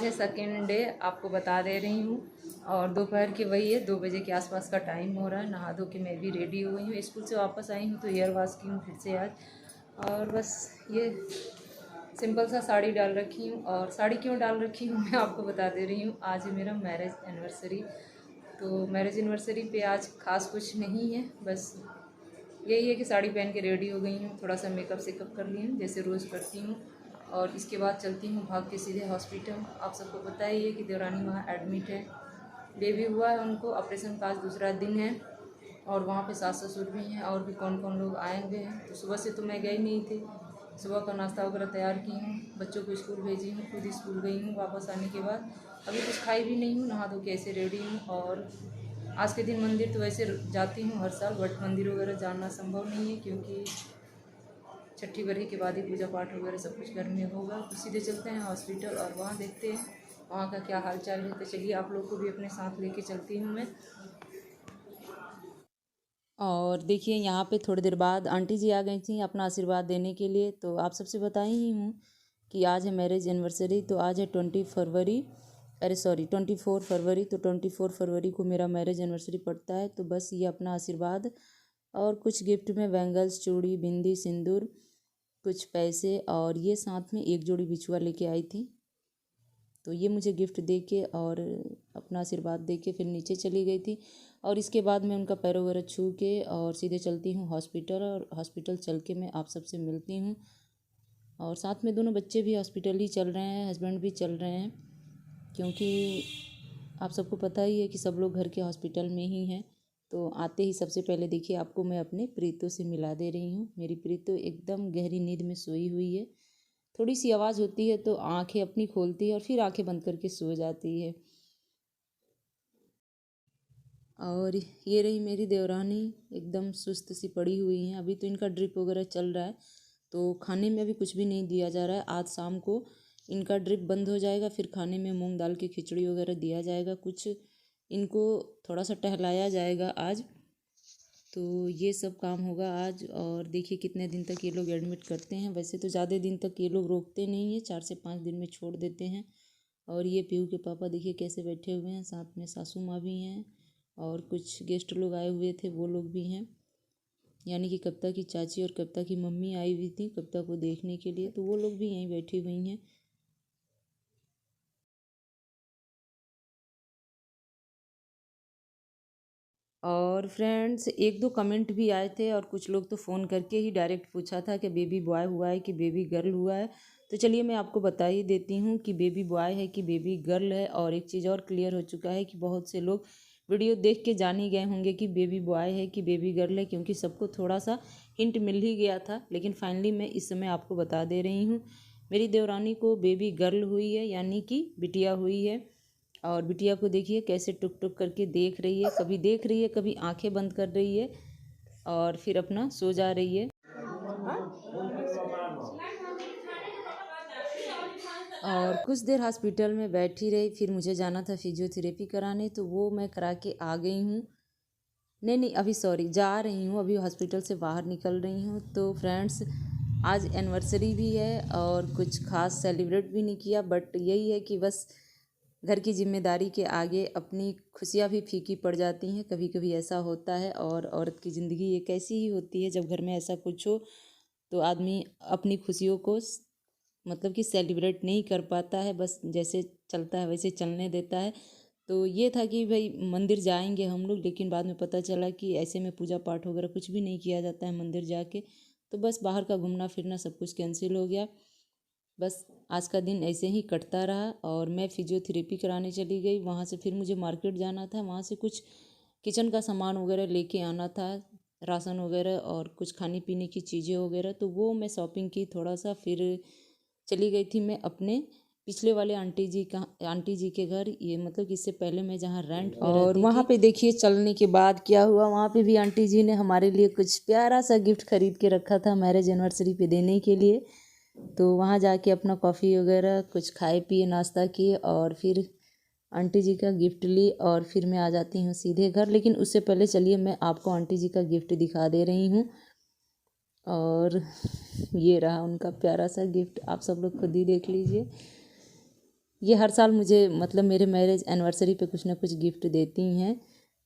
है second day, आपको बता दे रही हूँ। और दोपहर के वही है 2 बजे के आसपास का टाइम हो रहा है। नहा धो के मैं भी रेडी हो गई हूँ, स्कूल से वापस आई हूँ तो हेयर वॉश की हूँ फिर से आज। और बस ये सिंपल सा साड़ी डाल रखी हूँ। और साड़ी क्यों डाल रखी हूँ मैं आपको बता दे रही हूँ। आज है मेरा मैरिज एनिवर्सरी, तो मैरिज एनिवर्सरी पे आज ख़ास कुछ नहीं है, बस यही है कि साड़ी पहन के रेडी हो गई हूँ, थोड़ा सा मेकअप सेकअप कर ली हूँ जैसे रोज़ करती हूँ। और इसके बाद चलती हूँ भाग के सीधे हॉस्पिटल। आप सबको पता ही है कि देवरानी वहाँ एडमिट है, बेबी हुआ है उनको, ऑपरेशन का आज दूसरा दिन है। और वहाँ पे सास ससुर भी हैं और भी कौन कौन लोग आए हुए हैं। तो सुबह से तो मैं गई नहीं थी, सुबह का नाश्ता वगैरह तैयार की हूँ, बच्चों को स्कूल भेजी हूँ, खुद स्कूल गई हूँ। वापस आने के बाद अभी कुछ खाई भी नहीं हूँ, नहा धो के ऐसे रेडी हूँ। और आज के दिन मंदिर तो वैसे जाती हूँ हर साल, बट मंदिर वगैरह जाना संभव नहीं है क्योंकि छठी बरही के बाद ही पूजा पाठ वगैरह सब कुछ घर में होगा। तो सीधे चलते हैं हॉस्पिटल और वहाँ देखते हैं वहाँ का क्या हाल चाल है। तो चलिए आप लोग को भी अपने साथ लेके चलती हूँ मैं। और देखिए यहाँ पे थोड़ी देर बाद आंटी जी आ गई थी अपना आशीर्वाद देने के लिए। तो आप सबसे बताई ही हूँ कि आज है मैरिज एनिवर्सरी, तो आज है 20 फरवरी, अरे सॉरी 24 फरवरी। तो 24 फरवरी को मेरा मैरिज एनिवर्सरी पड़ता है। तो बस ये अपना आशीर्वाद और कुछ गिफ्ट में बैंगल्स, चूड़ी, बिंदी, सिंदूर, कुछ पैसे और ये साथ में एक जोड़ी बिछुआ लेके आई थी। तो ये मुझे गिफ्ट दे के और अपना आशीर्वाद दे के फिर नीचे चली गई थी। और इसके बाद मैं उनका पैर वगैरह छू के और सीधे चलती हूँ हॉस्पिटल। और हॉस्पिटल चल के मैं आप सबसे मिलती हूँ। और साथ में दोनों बच्चे भी हॉस्पिटल ही चल रहे हैं, हस्बैंड भी चल रहे हैं, क्योंकि आप सबको पता ही है कि सब लोग घर के हॉस्पिटल में ही हैं। तो आते ही सबसे पहले देखिए आपको मैं अपने प्रीतों से मिला दे रही हूँ। मेरी प्रीतो एकदम गहरी नींद में सोई हुई है, थोड़ी सी आवाज़ होती है तो आंखें अपनी खोलती है और फिर आंखें बंद करके सो जाती है। और ये रही मेरी देवरानी, एकदम सुस्त सी पड़ी हुई हैं। अभी तो इनका ड्रिप वगैरह चल रहा है, तो खाने में अभी कुछ भी नहीं दिया जा रहा है। आज शाम को इनका ड्रिप बंद हो जाएगा, फिर खाने में मूंग दाल की खिचड़ी वगैरह दिया जाएगा, कुछ इनको थोड़ा सा टहलाया जाएगा आज। तो ये सब काम होगा आज। और देखिए कितने दिन तक ये लोग एडमिट करते हैं। वैसे तो ज़्यादा दिन तक ये लोग रोकते नहीं हैं, 4 से 5 दिन में छोड़ देते हैं। और ये पीहू के पापा देखिए कैसे बैठे हुए हैं, साथ में सासू माँ भी हैं और कुछ गेस्ट लोग आए हुए थे वो लोग भी हैं, यानी कि कविता की चाची और कविता की मम्मी आई हुई थी कविता को देखने के लिए, तो वो लोग भी यहीं बैठी हुई हैं। और फ्रेंड्स एक दो कमेंट भी आए थे और कुछ लोग तो फ़ोन करके ही डायरेक्ट पूछा था कि बेबी बॉय हुआ है कि बेबी गर्ल हुआ है। तो चलिए मैं आपको बता ही देती हूँ कि बेबी बॉय है कि बेबी गर्ल है। और एक चीज़ और क्लियर हो चुका है कि बहुत से लोग वीडियो देख के जान ही गए होंगे कि बेबी बॉय है कि बेबी गर्ल है, क्योंकि सबको थोड़ा सा हिंट मिल ही गया था। लेकिन फाइनली मैं इस समय आपको बता दे रही हूँ, मेरी देवरानी को बेबी गर्ल हुई है, यानी कि बिटिया हुई है। और बिटिया को देखिए कैसे टुक टुक करके देख रही है, कभी देख रही है, कभी आंखें बंद कर रही है और फिर अपना सो जा रही है। और कुछ देर हॉस्पिटल में बैठी रही, फिर मुझे जाना था फिजियोथेरेपी कराने, तो वो मैं करा के आ गई हूँ। नहीं नहीं अभी सॉरी, जा रही हूँ, अभी हॉस्पिटल से बाहर निकल रही हूँ। तो फ्रेंड्स आज एनिवर्सरी भी है और कुछ खास सेलिब्रेट भी नहीं किया, बट यही है कि बस घर की जिम्मेदारी के आगे अपनी खुशियाँ भी फीकी पड़ जाती हैं, कभी कभी ऐसा होता है। और औरत की ज़िंदगी एक ऐसी ही होती है, जब घर में ऐसा कुछ हो तो आदमी अपनी खुशियों को मतलब कि सेलिब्रेट नहीं कर पाता है, बस जैसे चलता है वैसे चलने देता है। तो ये था कि भाई मंदिर जाएंगे हम लोग, लेकिन बाद में पता चला कि ऐसे में पूजा पाठ वगैरह कुछ भी नहीं किया जाता है मंदिर जाके। तो बस बाहर का घूमना फिरना सब कुछ कैंसिल हो गया। बस आज का दिन ऐसे ही कटता रहा और मैं फिजियोथेरेपी कराने चली गई। वहाँ से फिर मुझे मार्केट जाना था, वहाँ से कुछ किचन का सामान वगैरह लेके आना था, राशन वगैरह और कुछ खाने पीने की चीज़ें वगैरह। तो वो मैं शॉपिंग की थोड़ा सा, फिर चली गई थी मैं अपने पिछले वाले आंटी जी के घर, ये मतलब कि इससे पहले मैं जहाँ रेंट पे रहती थी। और वहाँ पे देखिए चलने के बाद क्या हुआ, वहाँ पे भी आंटी जी ने हमारे लिए कुछ प्यारा सा गिफ्ट खरीद के रखा था मैरिज एनिवर्सरी पे देने के लिए। तो वहाँ जाके अपना कॉफ़ी वगैरह कुछ खाए पिए, नाश्ता किए और फिर आंटी जी का गिफ्ट ली और फिर मैं आ जाती हूँ सीधे घर। लेकिन उससे पहले चलिए मैं आपको आंटी जी का गिफ्ट दिखा दे रही हूँ। और ये रहा उनका प्यारा सा गिफ्ट, आप सब लोग खुद ही देख लीजिए। ये हर साल मुझे मतलब मेरे मैरिज एनिवर्सरी पे कुछ ना कुछ गिफ्ट देती हैं,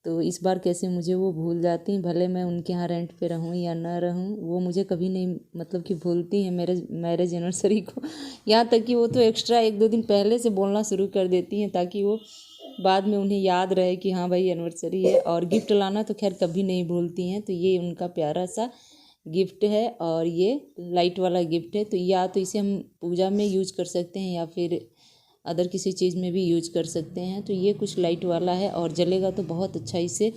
तो इस बार कैसे मुझे वो भूल जाती हैं। भले मैं उनके यहाँ रेंट पे रहूँ या ना रहूँ, वो मुझे कभी नहीं मतलब कि भूलती हैं मेरे मैरिज एनिवर्सरी को। यहाँ तक कि वो तो एक्स्ट्रा 1-2 दिन पहले से बोलना शुरू कर देती हैं ताकि वो बाद में उन्हें याद रहे कि हाँ भाई एनिवर्सरी है। और गिफ्ट लाना तो खैर कभी नहीं भूलती हैं। तो ये उनका प्यारा सा गिफ्ट है और ये लाइट वाला गिफ्ट है। तो या तो इसे हम पूजा में यूज कर सकते हैं या फिर अदर किसी चीज़ में भी यूज कर सकते हैं। तो ये कुछ लाइट वाला है और जलेगा तो बहुत अच्छा इससे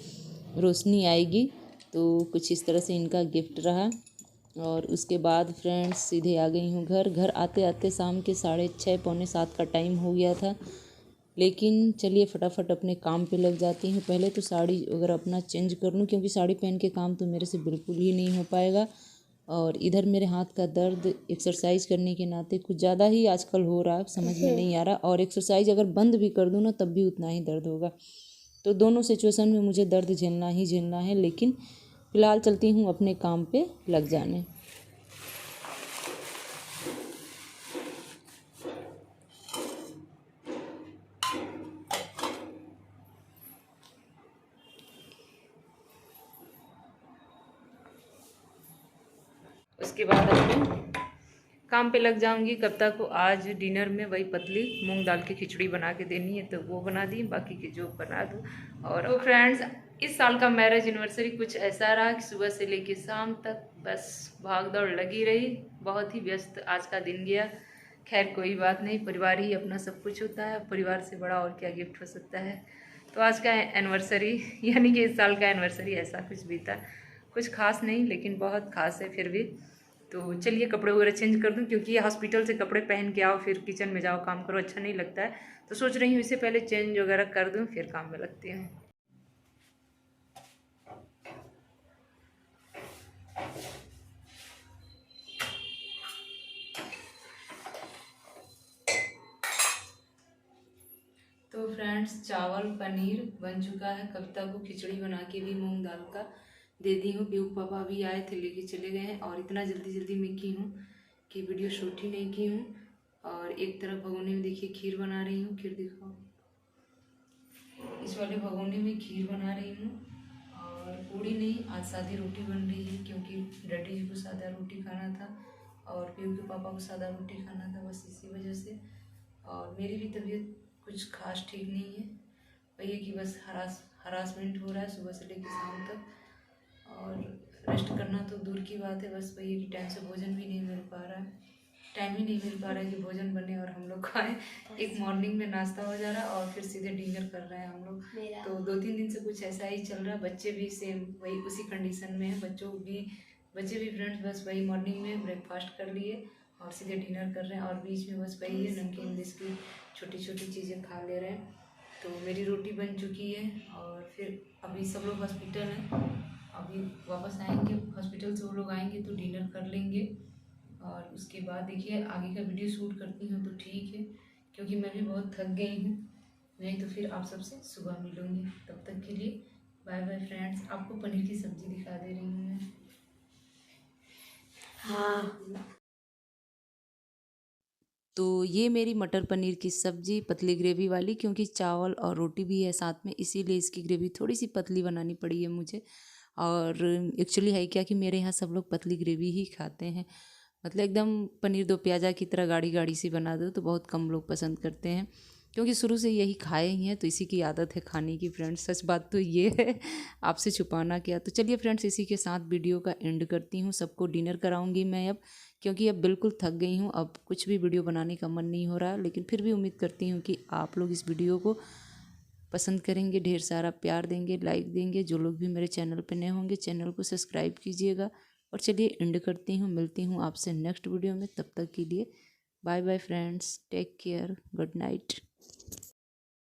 रोशनी आएगी। तो कुछ इस तरह से इनका गिफ्ट रहा। और उसके बाद फ्रेंड्स सीधे आ गई हूँ घर। घर आते आते शाम के 6:30 पौने 7 का टाइम हो गया था। लेकिन चलिए फटाफट अपने काम पे लग जाती हूँ। पहले तो साड़ी अगर अपना चेंज कर लूँ, क्योंकि साड़ी पहन के काम तो मेरे से बिल्कुल ही नहीं हो पाएगा। और इधर मेरे हाथ का दर्द एक्सरसाइज करने के नाते कुछ ज़्यादा ही आजकल हो रहा है, समझ में नहीं आ रहा। और एक्सरसाइज अगर बंद भी कर दूँ ना तब भी उतना ही दर्द होगा। तो दोनों सिचुएशन में मुझे दर्द झेलना ही झेलना है। लेकिन फ़िलहाल चलती हूँ अपने काम पे लग जाने। उसके बाद अपने काम पे लग जाऊंगी। कब तक को आज डिनर में वही पतली मूंग दाल की खिचड़ी बना के देनी है, तो वो बना दी, बाकी के जो बना दूँ। और तो फ्रेंड्स इस साल का मैरिज एनिवर्सरी कुछ ऐसा रहा कि सुबह से लेकर शाम तक बस भाग दौड़ लगी रही। बहुत ही व्यस्त आज का दिन गया। खैर कोई बात नहीं, परिवार ही अपना सब कुछ होता है। परिवार से बड़ा और क्या गिफ्ट हो सकता है। तो आज का एनिवर्सरी यानी कि इस साल का एनिवर्सरी ऐसा कुछ बीता। कुछ खास नहीं लेकिन बहुत खास है फिर भी। तो चलिए कपड़े वगैरह चेंज कर दूं, क्योंकि ये हॉस्पिटल से कपड़े पहन के आओ फिर किचन में जाओ काम करो, अच्छा नहीं लगता है। तो सोच रही हूँ इससे पहले चेंज वगैरह कर दूं फिर काम में लगती हूँ। तो फ्रेंड्स चावल पनीर बन चुका है। कविता को खिचड़ी बना के भी मूंग दाल का दे दी हूँ। पीहू पापा भी आए थे, लेके चले गए हैं। और इतना जल्दी जल्दी मैं की हूँ कि वीडियो शूट ही नहीं की हूँ। और एक तरफ भगोने में देखिए खीर बना रही हूँ। खीर दिखाओ, इस वाले भगोने में खीर बना रही हूँ। और पूड़ी नहीं, आज सादी रोटी बन रही है, क्योंकि डैडी जी को सादा रोटी खाना था और पीहू के पापा को सादा रोटी खाना था, बस इसी वजह से। और मेरी भी तबीयत कुछ खास ठीक नहीं है। वही है कि बस हरासमेंट हो रहा है सुबह से लेकर शाम तक। और रेस्ट करना तो दूर की बात है, बस वही है कि टाइम से भोजन भी नहीं मिल पा रहा है। टाइम ही नहीं मिल पा रहा है कि भोजन बने और हम लोग खाएं। एक मॉर्निंग में नाश्ता हो जा रहा है और फिर सीधे डिनर कर रहे हैं हम लोग। तो 2-3 दिन से कुछ ऐसा ही चल रहा है। बच्चे भी सेम वही उसी कंडीशन में है। बच्चे भी फ्रेंड्स बस वही मॉर्निंग में ब्रेकफास्ट कर लिए और सीधे डिनर कर रहे हैं। और बीच में बस वही है नमकीन बिस्किट छोटी छोटी चीज़ें खा ले रहे हैं। तो मेरी रोटी बन चुकी है और फिर अभी सब लोग हॉस्पिटल हैं। अभी वापस आएंगे हॉस्पिटल से, वो लोग आएंगे तो डिनर कर लेंगे। और उसके बाद देखिए आगे का वीडियो शूट करती हूँ तो ठीक है, क्योंकि मैं भी बहुत थक गई हूँ। नहीं तो फिर आप सबसे सुबह मिलूँगी। तब तक के लिए बाय बाय फ्रेंड्स। आपको पनीर की सब्ज़ी दिखा दे रही हूँ मैं। हाँ, तो ये मेरी मटर पनीर की सब्ज़ी पतली ग्रेवी वाली, क्योंकि चावल और रोटी भी है साथ में, इसीलिए इसकी ग्रेवी थोड़ी सी पतली बनानी पड़ी है मुझे। और एक्चुअली है क्या कि मेरे यहाँ सब लोग पतली ग्रेवी ही खाते हैं। मतलब एकदम पनीर दो प्याजा की तरह गाढ़ी गाढ़ी सी बना दो तो बहुत कम लोग पसंद करते हैं, क्योंकि शुरू से यही खाए ही हैं तो इसी की आदत है खाने की फ्रेंड्स। सच बात तो ये है, आपसे छुपाना क्या। तो चलिए फ्रेंड्स इसी के साथ वीडियो का एंड करती हूँ। सबको डिनर कराऊंगी मैं अब, क्योंकि अब बिल्कुल थक गई हूँ। अब कुछ भी वीडियो बनाने का मन नहीं हो रहा, लेकिन फिर भी उम्मीद करती हूँ कि आप लोग इस वीडियो को पसंद करेंगे, ढेर सारा प्यार देंगे, लाइक देंगे। जो लोग भी मेरे चैनल पर नए होंगे चैनल को सब्सक्राइब कीजिएगा। और चलिए एंड करती हूँ, मिलती हूँ आपसे नेक्स्ट वीडियो में। तब तक के लिए bye bye friends, take care, good night.